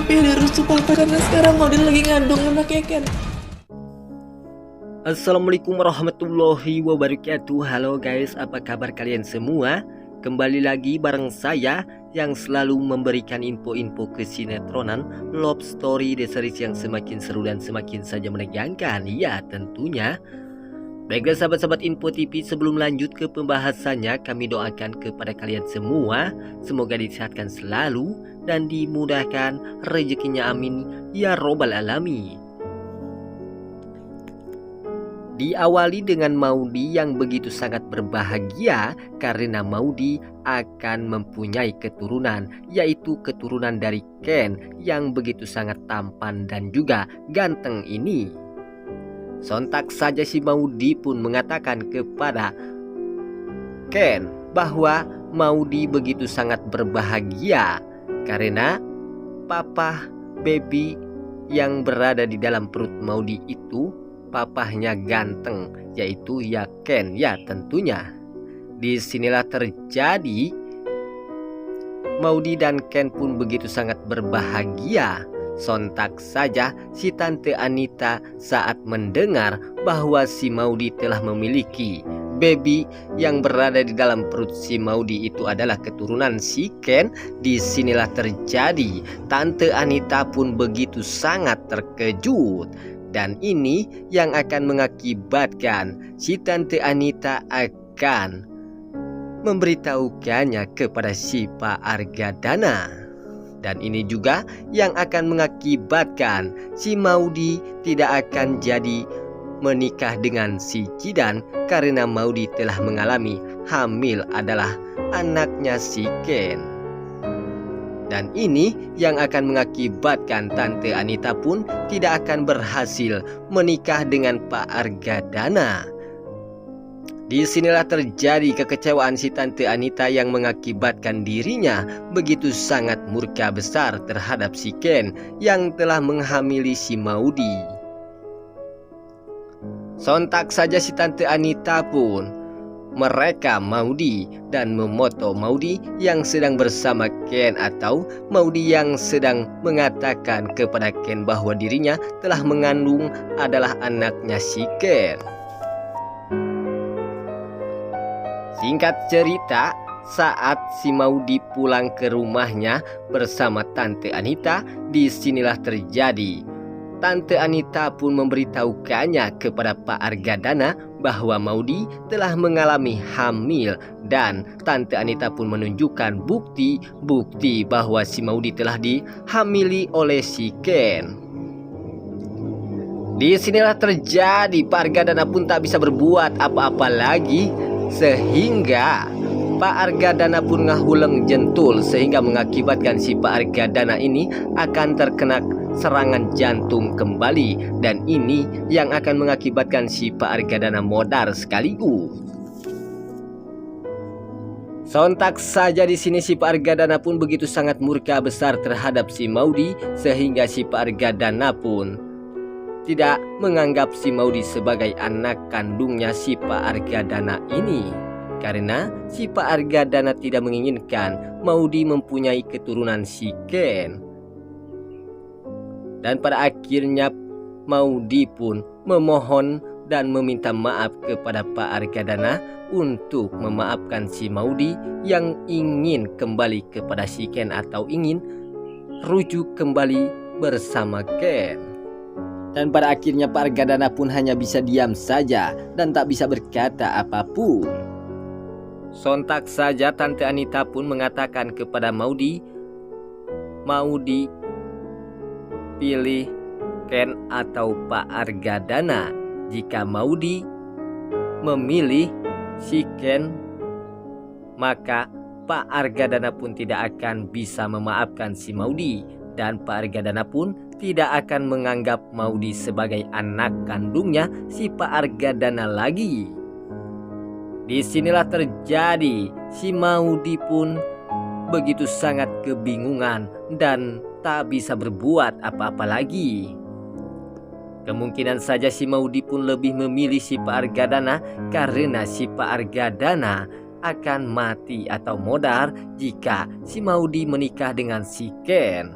tapi ada restu papa karena sekarang Maudi lagi ngandung anaknya Ken. Assalamualaikum warahmatullahi wabarakatuh. Halo guys, apa kabar kalian semua? Kembali lagi bareng saya yang selalu memberikan info-info kesinetроnan love story The Series yang semakin seru dan semakin saja menegangkan. Ya tentunya. Baiklah sahabat-sahabat Info TV, sebelum lanjut ke pembahasannya, kami doakan kepada kalian semua semoga disehatkan selalu dan dimudahkan rezekinya, amin ya robbal alamin. Diawali dengan Maudi yang begitu sangat berbahagia karena Maudi akan mempunyai keturunan, yaitu keturunan dari Ken yang begitu sangat tampan dan juga ganteng ini. Sontak saja si Maudi pun mengatakan kepada Ken bahwa Maudi begitu sangat berbahagia karena papa baby yang berada di dalam perut Maudi itu papahnya ganteng, yaitu ya Ken ya tentunya. Disinilah terjadi Maudi dan Ken pun begitu sangat berbahagia. Sontak saja si Tante Anita saat mendengar bahwa si Maudi telah memiliki baby yang berada di dalam perut si Maudi itu adalah keturunan si Ken. Disinilah terjadi Tante Anita pun begitu sangat terkejut. Dan ini yang akan mengakibatkan si Tante Anita akan memberitahukannya kepada si Pak Argadana. Dan ini juga yang akan mengakibatkan si Maudi tidak akan jadi menikah dengan si Jidan karena Maudi telah mengalami hamil adalah anaknya si Ken. Dan ini yang akan mengakibatkan Tante Anita pun tidak akan berhasil menikah dengan Pak Argadana. Disinilah terjadi kekecewaan si Tante Anita yang mengakibatkan dirinya begitu sangat murka besar terhadap si Ken yang telah menghamili si Maudi. Sontak saja si Tante Anita pun merekam Maudi dan memoto Maudi yang sedang bersama Ken atau Maudi yang sedang mengatakan kepada Ken bahwa dirinya telah mengandung adalah anaknya si Ken. Singkat cerita, saat si Maudi pulang ke rumahnya bersama Tante Anita, disinilah terjadi. Tante Anita pun memberitahukannya kepada Pak Argadana bahwa Maudi telah mengalami hamil dan Tante Anita pun menunjukkan bukti bahwa si Maudi telah dihamili oleh si Ken. Disinilah terjadi Pak Argadana pun tak bisa berbuat apa-apa lagi. Sehingga Pak Argadana pun ngahuleng jentul sehingga mengakibatkan si Pak Argadana ini akan terkena serangan jantung kembali. Dan ini yang akan mengakibatkan si Pak Argadana modar sekaligus. Sontak saja di sini si Pak Argadana pun begitu sangat murka besar terhadap si Maudi sehingga si Pak Argadana pun tidak menganggap si Maudi sebagai anak kandungnya si Pak Argadana ini. Karena si Pak Argadana tidak menginginkan Maudi mempunyai keturunan si Ken. Dan pada akhirnya Maudi pun memohon dan meminta maaf kepada Pak Argadana untuk memaafkan si Maudi yang ingin kembali kepada si Ken atau ingin rujuk kembali bersama Ken. Dan pada akhirnya Pak Argadana pun hanya bisa diam saja dan tak bisa berkata apapun. Sontak saja Tante Anita pun mengatakan kepada Maudi, Maudi pilih Ken atau Pak Argadana. Jika Maudi memilih si Ken, maka Pak Argadana pun tidak akan bisa memaafkan si Maudi. Dan Pak Argadana pun tidak akan menganggap Maudi sebagai anak kandungnya si Pak Argadana lagi. Disinilah terjadi si Maudi pun begitu sangat kebingungan dan tak bisa berbuat apa-apa lagi. Kemungkinan saja si Maudi pun lebih memilih si Pak Argadana karena si Pak Argadana akan mati atau modar jika si Maudi menikah dengan si Ken.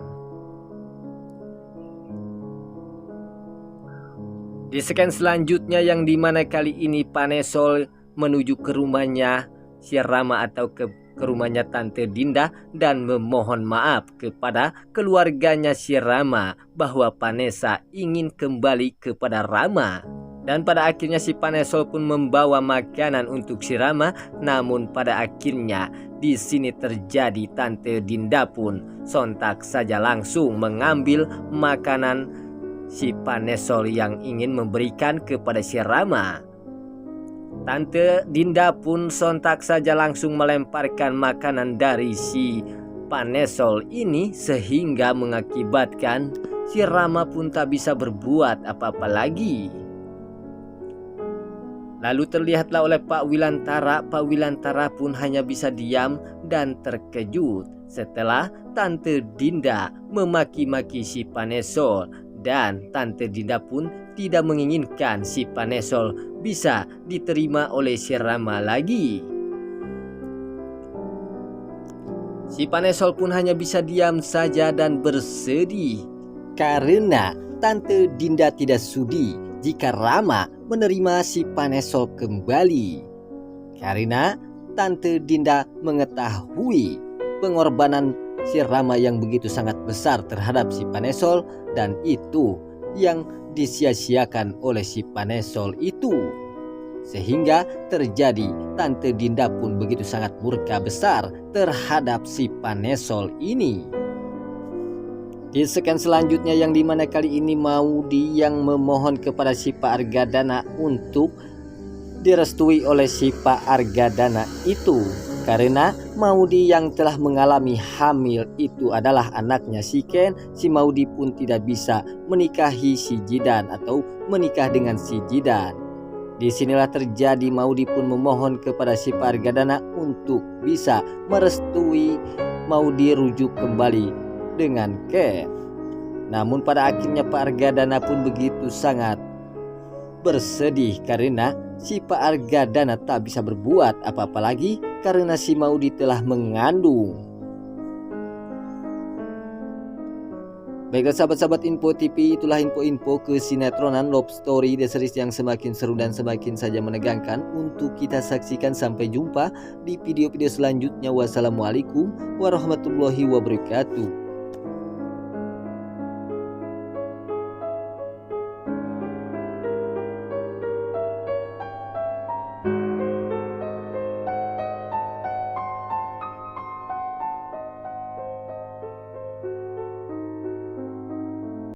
Di scan selanjutnya yang dimana kali ini Panesol menuju ke rumahnya si Rama atau ke rumahnya Tante Dinda dan memohon maaf kepada keluarganya si Rama bahwa Panesa ingin kembali kepada Rama. Dan pada akhirnya si Panesol pun membawa makanan untuk si Rama, namun pada akhirnya di sini terjadi Tante Dinda pun sontak saja langsung mengambil makanan si Panesol yang ingin memberikan kepada si Rama. Tante Dinda pun sontak saja langsung melemparkan makanan dari si Panesol ini sehingga mengakibatkan si Rama pun tak bisa berbuat apa-apa lagi. Lalu terlihatlah oleh Pak Wilantara pun hanya bisa diam dan terkejut setelah Tante Dinda memaki-maki si Panesol, dan Tante Dinda pun tidak menginginkan si Panesol bisa diterima oleh si Rama lagi. Si Panesol pun hanya bisa diam saja dan bersedih karena Tante Dinda tidak sudi jika Rama menerima si Panesol kembali. Karena Tante Dinda mengetahui pengorbanan si Rama yang begitu sangat besar terhadap si Panesol, dan itu yang disia-siakan oleh si Panesol itu. Sehingga terjadi Tante Dinda pun begitu sangat murka besar terhadap si Panesol ini. Di scan selanjutnya yang dimana kali ini Maudy yang memohon kepada si Pak Argadana untuk direstui oleh si Pak Argadana itu, karena Maudy yang telah mengalami hamil itu adalah anaknya si Ken. Si Maudy pun tidak bisa menikahi si Jidan atau menikah dengan si Jidan. Disinilah terjadi Maudy pun memohon kepada si Pak Argadana untuk bisa merestui Maudy rujuk kembali dengan Ken. Namun pada akhirnya Pak Argadana pun begitu sangat bersedih karena si Pak Argadana tak bisa berbuat apa-apa lagi karena si Maudy telah mengandung. Baiklah sahabat-sahabat Info TV, itulah info-info kesinetроnan Love Story The Series yang semakin seru dan semakin saja menegangkan untuk kita saksikan. Sampai jumpa di video-video selanjutnya. Wassalamualaikum warahmatullahi wabarakatuh.